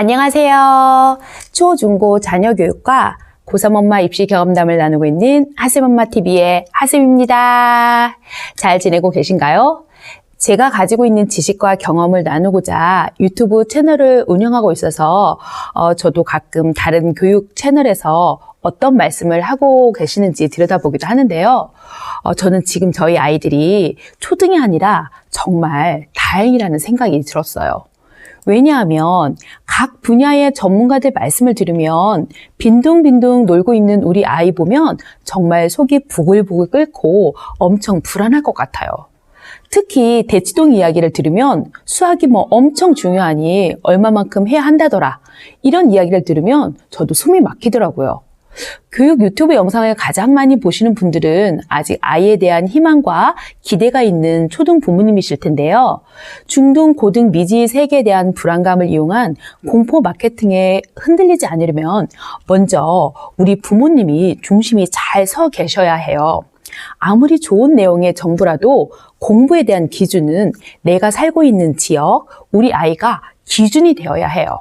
안녕하세요. 초, 중, 고 자녀교육과 고3 엄마 입시 경험담을 나누고 있는 하쌤엄마TV의 하쌤입니다. 잘 지내고 계신가요? 제가 가지고 있는 지식과 경험을 나누고자 유튜브 채널을 운영하고 있어서 저도 가끔 다른 교육 채널에서 어떤 말씀을 하고 계시는지 들여다보기도 하는데요. 저는 지금 저희 아이들이 초등이 아니라 정말 다행이라는 생각이 들었어요. 왜냐하면 각 분야의 전문가들 말씀을 들으면 빈둥빈둥 놀고 있는 우리 아이 보면 정말 속이 부글부글 끓고 엄청 불안할 것 같아요. 특히 대치동 이야기를 들으면 수학이 엄청 중요하니 얼마만큼 해야 한다더라. 이런 이야기를 들으면 저도 숨이 막히더라고요. 교육 유튜브 영상을 가장 많이 보시는 분들은 아직 아이에 대한 희망과 기대가 있는 초등 부모님이실 텐데요. 중등, 고등 미지 세계에 대한 불안감을 이용한 공포 마케팅에 흔들리지 않으려면 먼저 우리 부모님이 중심이 잘 서 계셔야 해요. 아무리 좋은 내용의 정보라도 공부에 대한 기준은 내가 살고 있는 지역, 우리 아이가 기준이 되어야 해요.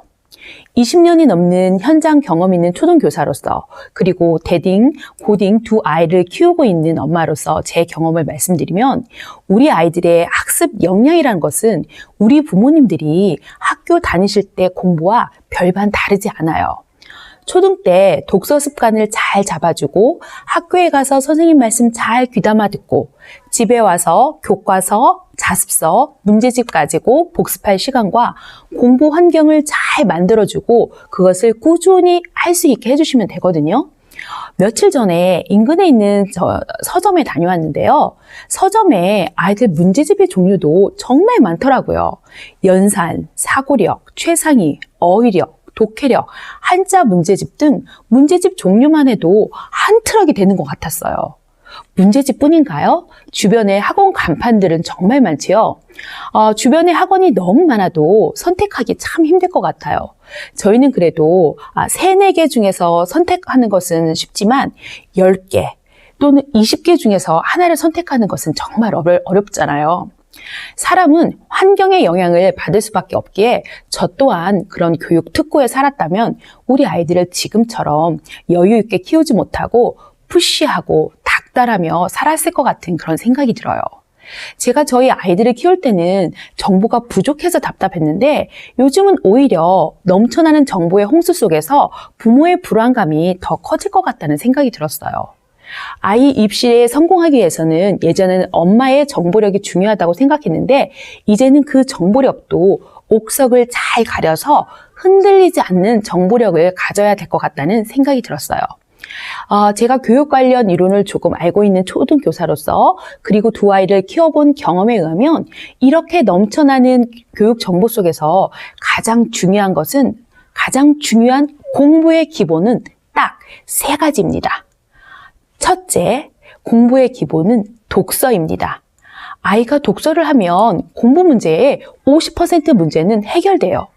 20년이 넘는 현장 경험 있는 초등교사로서 그리고 대딩, 고딩 두 아이를 키우고 있는 엄마로서 제 경험을 말씀드리면 우리 아이들의 학습 역량이라는 것은 우리 부모님들이 학교 다니실 때 공부와 별반 다르지 않아요. 초등 때 독서 습관을 잘 잡아주고 학교에 가서 선생님 말씀 잘 귀담아 듣고 집에 와서 교과서, 자습서, 문제집 가지고 복습할 시간과 공부 환경을 잘 만들어주고 그것을 꾸준히 할 수 있게 해주시면 되거든요. 며칠 전에 인근에 있는 서점에 다녀왔는데요. 서점에 아이들 문제집의 종류도 정말 많더라고요. 연산, 사고력, 최상위, 어휘력, 독해력, 한자 문제집 등 문제집 종류만 해도 한 트럭이 되는 것 같았어요. 문제집뿐인가요? 주변에 학원 간판들은 정말 많지요. 주변에 학원이 너무 많아도 선택하기 참 힘들 것 같아요. 저희는 그래도 3, 4개 중에서 선택하는 것은 쉽지만 10개 또는 20개 중에서 하나를 선택하는 것은 정말 어렵잖아요. 사람은 환경의 영향을 받을 수밖에 없기에 저 또한 그런 교육 특구에 살았다면 우리 아이들을 지금처럼 여유 있게 키우지 못하고 푸시하고 닥달하며 살았을 것 같은 그런 생각이 들어요. 제가 저희 아이들을 키울 때는 정보가 부족해서 답답했는데 요즘은 오히려 넘쳐나는 정보의 홍수 속에서 부모의 불안감이 더 커질 것 같다는 생각이 들었어요. 아이 입시에 성공하기 위해서는 예전에는 엄마의 정보력이 중요하다고 생각했는데 이제는 그 정보력도 옥석을 잘 가려서 흔들리지 않는 정보력을 가져야 될 것 같다는 생각이 들었어요. 제가 교육 관련 이론을 조금 알고 있는 초등교사로서 그리고 두 아이를 키워본 경험에 의하면 이렇게 넘쳐나는 교육 정보 속에서 가장 중요한 공부의 기본은 딱 3가지입니다. 첫째, 공부의 기본은 독서입니다. 아이가 독서를 하면 공부 문제의 50% 문제는 해결돼요.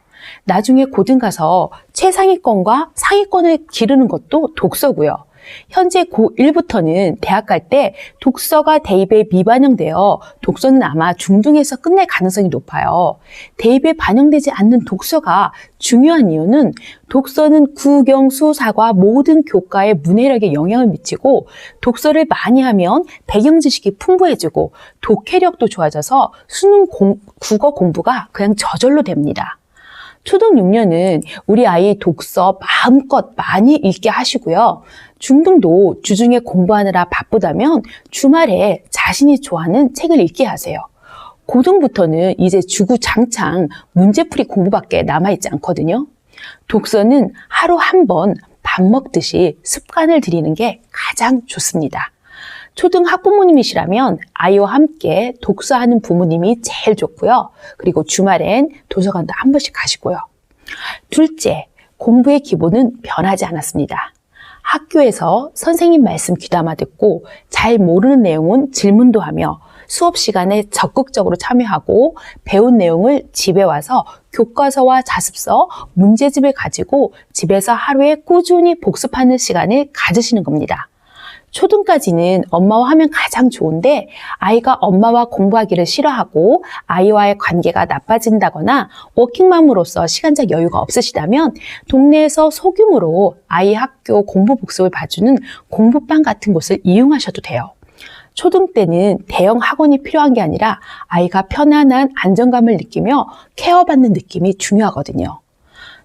나중에 고등 가서 최상위권과 상위권을 기르는 것도 독서고요. 현재 고1부터는 대학 갈 때 독서가 대입에 미반영되어 독서는 아마 중등에서 끝낼 가능성이 높아요. 대입에 반영되지 않는 독서가 중요한 이유는 독서는 국영, 수, 사과 모든 교과의 문해력에 영향을 미치고 독서를 많이 하면 배경 지식이 풍부해지고 독해력도 좋아져서 수능 국어 공부가 그냥 저절로 됩니다. 초등 6년은 우리 아이 독서 마음껏 많이 읽게 하시고요. 중등도 주중에 공부하느라 바쁘다면 주말에 자신이 좋아하는 책을 읽게 하세요. 고등부터는 이제 주구장창 문제풀이 공부밖에 남아있지 않거든요. 독서는 하루 한 번 밥 먹듯이 습관을 들이는 게 가장 좋습니다. 초등 학부모님이시라면 아이와 함께 독서하는 부모님이 제일 좋고요. 그리고 주말엔 도서관도 한 번씩 가시고요. 둘째, 공부의 기본은 변하지 않았습니다. 학교에서 선생님 말씀 귀담아 듣고 잘 모르는 내용은 질문도 하며 수업 시간에 적극적으로 참여하고 배운 내용을 집에 와서 교과서와 자습서, 문제집을 가지고 집에서 하루에 꾸준히 복습하는 시간을 가지시는 겁니다. 초등까지는 엄마와 하면 가장 좋은데 아이가 엄마와 공부하기를 싫어하고 아이와의 관계가 나빠진다거나 워킹맘으로서 시간적 여유가 없으시다면 동네에서 소규모로 아이 학교 공부 복습을 봐주는 공부방 같은 곳을 이용하셔도 돼요. 초등 때는 대형 학원이 필요한 게 아니라 아이가 편안한 안정감을 느끼며 케어받는 느낌이 중요하거든요.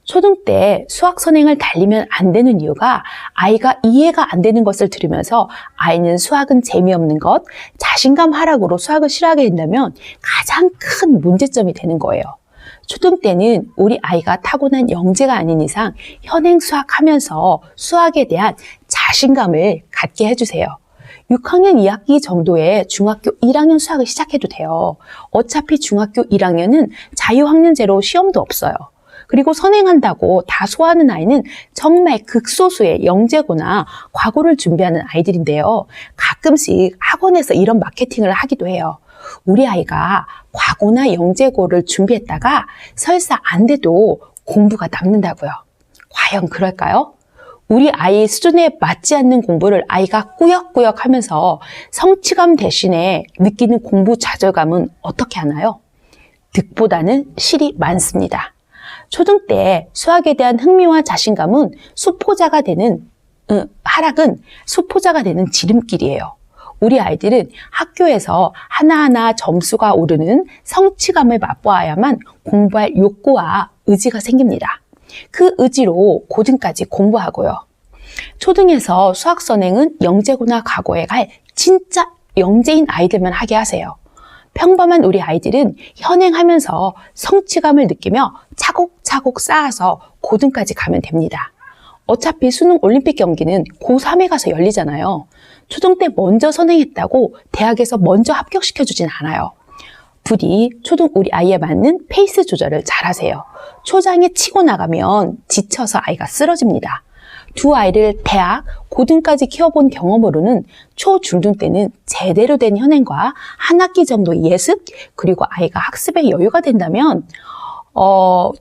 초등 때 수학 선행을 달리면 안 되는 이유가 아이가 이해가 안 되는 것을 들으면서 아이는 수학은 재미없는 것, 자신감 하락으로 수학을 싫어하게 된다면 가장 큰 문제점이 되는 거예요. 초등 때는 우리 아이가 타고난 영재가 아닌 이상 현행 수학하면서 수학에 대한 자신감을 갖게 해주세요. 6학년 2학기 정도에 중학교 1학년 수학을 시작해도 돼요. 어차피 중학교 1학년은 자유학년제로 시험도 없어요. 그리고 선행한다고 다 소화하는 아이는 정말 극소수의 영재고나 과고를 준비하는 아이들인데요. 가끔씩 학원에서 이런 마케팅을 하기도 해요. 우리 아이가 과고나 영재고를 준비했다가 설사 안 돼도 공부가 남는다고요. 과연 그럴까요? 우리 아이 수준에 맞지 않는 공부를 아이가 꾸역꾸역 하면서 성취감 대신에 느끼는 공부 좌절감은 어떻게 하나요? 득보다는 실이 많습니다. 초등 때 수학에 대한 흥미와 자신감은 하락은 수포자가 되는 지름길이에요. 우리 아이들은 학교에서 하나하나 점수가 오르는 성취감을 맛보아야만 공부할 욕구와 의지가 생깁니다. 그 의지로 고등까지 공부하고요. 초등에서 수학 선행은 영재고나 과고에 갈 진짜 영재인 아이들만 하게 하세요. 평범한 우리 아이들은 현행하면서 성취감을 느끼며 차곡차곡 쌓아서 고등까지 가면 됩니다. 어차피 수능 올림픽 경기는 고3에 가서 열리잖아요. 초등 때 먼저 선행했다고 대학에서 먼저 합격시켜주진 않아요. 부디 초등 우리 아이에 맞는 페이스 조절을 잘 하세요. 초장에 치고 나가면 지쳐서 아이가 쓰러집니다. 두 아이를 대학, 고등까지 키워본 경험으로는 초, 중등 때는 제대로 된 현행과 한 학기 정도 예습, 그리고 아이가 학습에 여유가 된다면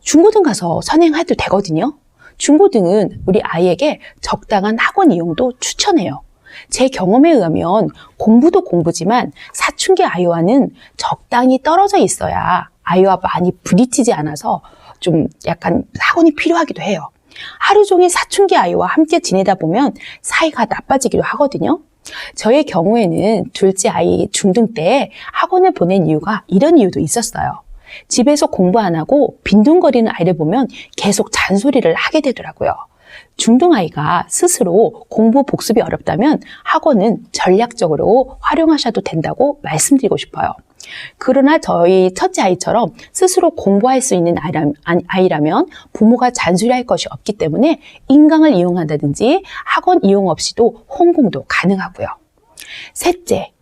중고등 가서 선행해도 되거든요. 중고등은 우리 아이에게 적당한 학원 이용도 추천해요. 제 경험에 의하면 공부도 공부지만 사춘기 아이와는 적당히 떨어져 있어야 아이와 많이 부딪히지 않아서 좀 약간 학원이 필요하기도 해요. 하루 종일 사춘기 아이와 함께 지내다 보면 사이가 나빠지기도 하거든요. 저의 경우에는 둘째 아이 중등 때 학원을 보낸 이유가 이런 이유도 있었어요. 집에서 공부 안 하고 빈둥거리는 아이를 보면 계속 잔소리를 하게 되더라고요. 중등 아이가 스스로 공부 복습이 어렵다면 학원은 전략적으로 활용하셔도 된다고 말씀드리고 싶어요. 그러나 저희 첫째 아이처럼 스스로 공부할 수 있는 아이라면 부모가 잔소리할 것이 없기 때문에 인강을 이용한다든지 학원 이용 없이도 홈공도 가능하고요. 셋째,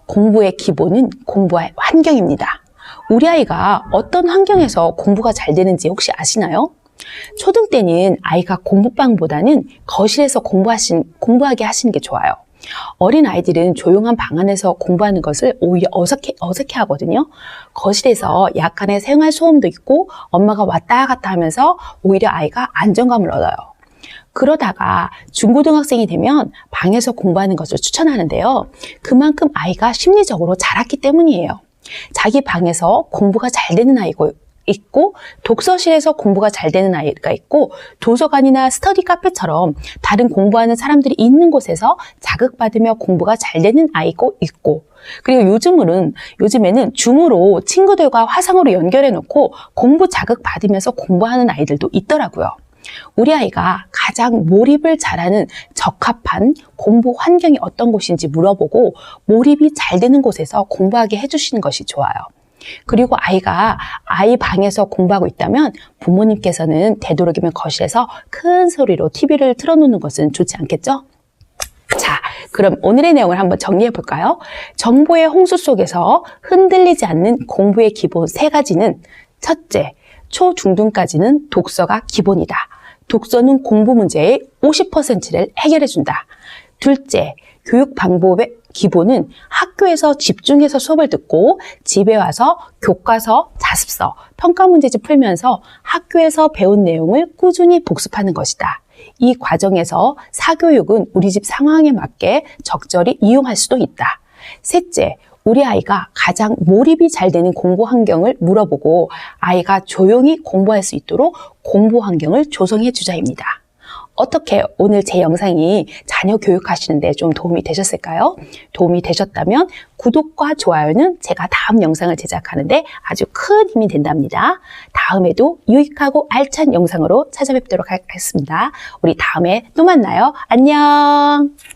공부의 기본은 공부할 환경입니다. 우리 아이가 어떤 환경에서 공부가 잘 되는지 혹시 아시나요? 초등 때는 아이가 공부방보다는 거실에서 공부하게 하시는 게 좋아요. 어린 아이들은 조용한 방 안에서 공부하는 것을 오히려 어색해 하거든요. 거실에서 약간의 생활 소음도 있고 엄마가 왔다 갔다 하면서 오히려 아이가 안정감을 얻어요. 그러다가 중고등학생이 되면 방에서 공부하는 것을 추천하는데요. 그만큼 아이가 심리적으로 자랐기 때문이에요. 자기 방에서 공부가 잘 되는 아이고 있고 독서실에서 공부가 잘 되는 아이가 있고 도서관이나 스터디 카페처럼 다른 공부하는 사람들이 있는 곳에서 자극받으며 공부가 잘 되는 아이고 있고 그리고 요즘에는 줌으로 친구들과 화상으로 연결해 놓고 공부 자극받으면서 공부하는 아이들도 있더라고요. 우리 아이가 가장 몰입을 잘하는 적합한 공부 환경이 어떤 곳인지 물어보고 몰입이 잘 되는 곳에서 공부하게 해주시는 것이 좋아요. 그리고 아이가 아이 방에서 공부하고 있다면 부모님께서는 되도록이면 거실에서 큰 소리로 TV를 틀어놓는 것은 좋지 않겠죠? 자, 그럼 오늘의 내용을 한번 정리해 볼까요? 정보의 홍수 속에서 흔들리지 않는 공부의 기본 3가지는 첫째, 초, 중등까지는 독서가 기본이다. 독서는 공부 문제의 50%를 해결해준다. 둘째, 교육 방법의 기본은 학교에서 집중해서 수업을 듣고 집에 와서 교과서, 자습서, 평가 문제집 풀면서 학교에서 배운 내용을 꾸준히 복습하는 것이다. 이 과정에서 사교육은 우리 집 상황에 맞게 적절히 이용할 수도 있다. 셋째, 우리 아이가 가장 몰입이 잘 되는 공부 환경을 물어보고 아이가 조용히 공부할 수 있도록 공부 환경을 조성해 주자입니다. 어떻게 오늘 제 영상이 자녀 교육하시는데 좀 도움이 되셨을까요? 도움이 되셨다면 구독과 좋아요는 제가 다음 영상을 제작하는데 아주 큰 힘이 된답니다. 다음에도 유익하고 알찬 영상으로 찾아뵙도록 하겠습니다. 우리 다음에 또 만나요. 안녕!